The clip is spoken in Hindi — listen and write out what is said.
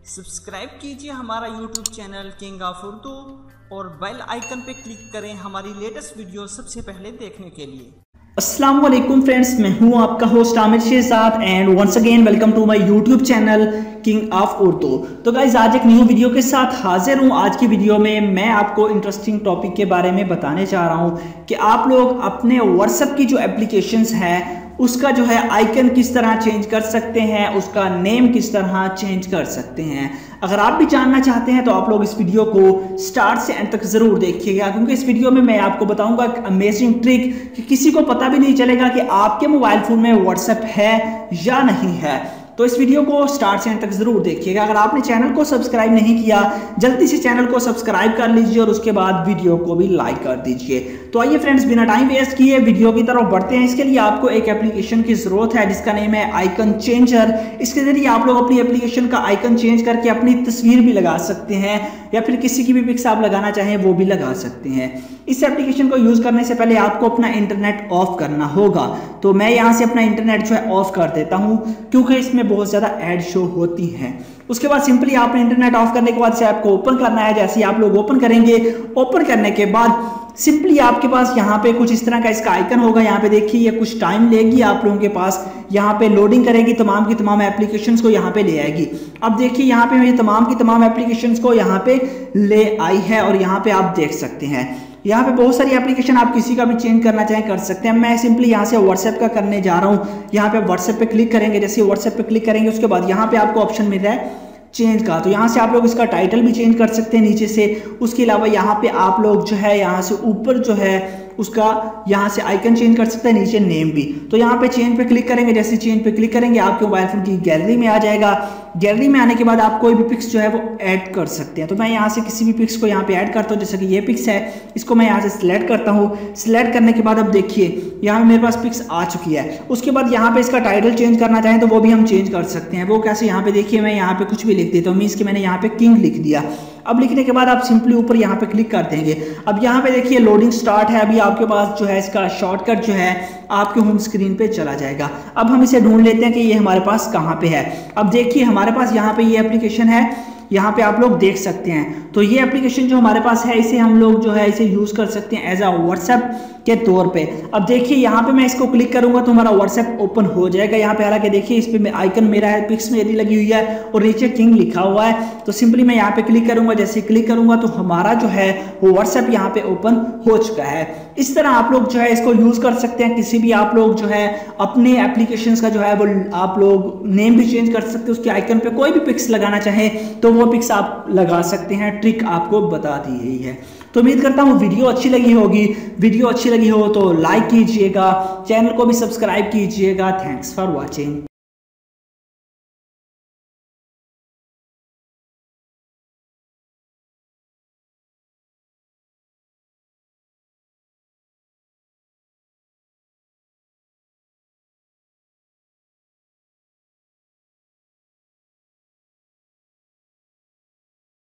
सब्सक्राइब कीजिए हमारा YouTube channel king of Urdu और बेल आइकन पे क्लिक करें हमारी लेटेस्ट वीडियो सबसे पहले देखने के लिए। अस्सलाम वालेकुम फ्रेंड्स, मैं हूं आपका host Aamir Shahzad and once again welcome to my YouTube channel king of Urdu. तो गाइज आज एक न्यू वीडियो के साथ हाजिर हूं। आज की वीडियो में मैं आपको इंटरेस्टिंग टॉपिक के बारे में बताने चाह रहा हूं कि आप लोग अपने व्हाट्सएप की जो एप्लीकेशंस है उसका जो है आइकन किस तरह चेंज कर सकते हैं, उसका नेम किस तरह चेंज कर सकते हैं। अगर आप भी जानना चाहते हैं तो आप लोग इस वीडियो को स्टार्ट से एंड तक ज़रूर देखिएगा, क्योंकि इस वीडियो में मैं आपको बताऊंगा एक अमेजिंग ट्रिक कि किसी को पता भी नहीं चलेगा कि आपके मोबाइल फ़ोन में व्हाट्सएप है या नहीं है। तो इस वीडियो को स्टार्ट से एंड तक जरूर देखिएगा। अगर आपने चैनल को सब्सक्राइब नहीं किया जल्दी से चैनल को सब्सक्राइब कर लीजिए और उसके बाद वीडियो को भी लाइक कर दीजिए। तो आइए फ्रेंड्स, बिना टाइम वेस्ट किए वीडियो की तरफ बढ़ते हैं। इसके लिए आपको एक एप्लीकेशन की जरूरत है जिसका नेम है आइकन चेंजर। इसके जरिए आप लोग अपनी एप्लीकेशन का आइकन चेंज करके अपनी तस्वीर भी लगा सकते हैं या फिर किसी की भी पिक्स आप लगाना चाहें वो भी लगा सकते हैं। इस एप्लीकेशन को यूज करने से पहले आपको अपना इंटरनेट ऑफ करना होगा। तो मैं यहाँ से अपना इंटरनेट जो है ऑफ कर देता हूँ क्योंकि इसमें बहुत ज़्यादा ऐड शो होती हैं। उसके बाद सिंपली आपने इंटरनेट ऑफ करने के बाद इसे आपको ओपन करना है। जैसे ही आप लोग ओपन करेंगे, ओपन करने के बाद सिंपली आपके पास यहाँ पे कुछ इस तरह का इसका आइकन होगा। यहाँ पे देखिए ये कुछ टाइम लेगी आप लोगों के पास, यहाँ पे लोडिंग करेगी, तमाम की तमाम एप्लीकेशंस को यहाँ पे ले आएगी। अब देखिए यहाँ पे मेरी तमाम की तमाम एप्लीकेशंस को यहाँ पे ले आई है और यहाँ पे आप देख सकते हैं यहाँ पे बहुत सारी एप्लीकेशन आप किसी का भी चेंज करना चाहें कर सकते हैं। मैं सिंपली यहाँ से व्हाट्सएप का करने जा रहा हूँ। यहाँ पे व्हाट्सएप पे क्लिक करेंगे। जैसे व्हाट्सएप पे क्लिक करेंगे उसके बाद यहाँ पे आपको ऑप्शन मिल रहा है चेंज का, तो यहाँ से आप लोग इसका टाइटल भी चेंज कर सकते हैं नीचे से। उसके अलावा यहाँ पे आप लोग जो है यहाँ से ऊपर जो है उसका यहाँ से आइकन चेंज कर सकते हैं, नीचे नेम भी। तो यहाँ पे चेंज पे क्लिक करेंगे। जैसे चेंज पे क्लिक करेंगे आपके मोबाइल फोन की गैलरी में आ जाएगा। गैलरी में आने के बाद आप कोई भी पिक्स जो है वो ऐड कर सकते हैं। तो मैं यहाँ से किसी भी पिक्स को यहाँ पे ऐड करता हूँ। जैसे कि ये पिक्स है, इसको मैं यहाँ से सिलेक्ट करता हूँ। सिलेक्ट करने के बाद अब देखिए यहाँ पे मेरे पास पिक्स आ चुकी है। उसके बाद यहाँ पे इसका टाइटल चेंज करना चाहें तो वो भी हम चेंज कर सकते हैं। वो कैसे, यहाँ पे देखिए मैं यहाँ पे कुछ भी लिख देता हूँ। मीन्स कि मैंने यहाँ पे किंग लिख दिया। अब लिखने के बाद आप सिंपली ऊपर यहाँ पे क्लिक कर देंगे। अब यहाँ पे देखिए लोडिंग स्टार्ट है। अभी आपके पास जो है इसका शॉर्टकट जो है आपके होम स्क्रीन पे चला जाएगा। अब हम इसे ढूंढ लेते हैं कि ये हमारे पास कहाँ पे है। अब देखिए हमारे पास यहाँ पे ये एप्लीकेशन है, यहाँ पे आप लोग देख सकते हैं। तो ये एप्लीकेशन जो हमारे पास है इसे हम लोग जो है इसे यूज कर सकते हैं एज अ व्हाट्सएप के तौर पे। अब देखिए यहाँ पे मैं इसको क्लिक करूंगा तो हमारा व्हाट्सएप ओपन हो जाएगा। यहाँ पे हालांकि देखिए इस पे आइकन मेरा है, पिक्स मेरी लगी हुई है और नीचे किंग लिखा हुआ है। तो सिंपली मैं यहाँ पे क्लिक करूंगा। जैसे क्लिक करूंगा तो हमारा जो है वो व्हाट्सएप यहाँ पे ओपन हो चुका है। इस तरह आप लोग जो है इसको यूज कर सकते हैं। किसी भी आप लोग जो है अपने एप्लीकेशंस का जो है वो आप लोग नेम भी चेंज कर सकते हैं। उसके आइकन पे कोई भी पिक्स लगाना चाहें तो वो पिक्स आप लगा सकते हैं। ट्रिक आपको बता दी गई है। तो उम्मीद करता हूँ वीडियो अच्छी लगी होगी। वीडियो अच्छी लगी हो तो लाइक कीजिएगा, चैनल को भी सब्सक्राइब कीजिएगा। Thanks for watching.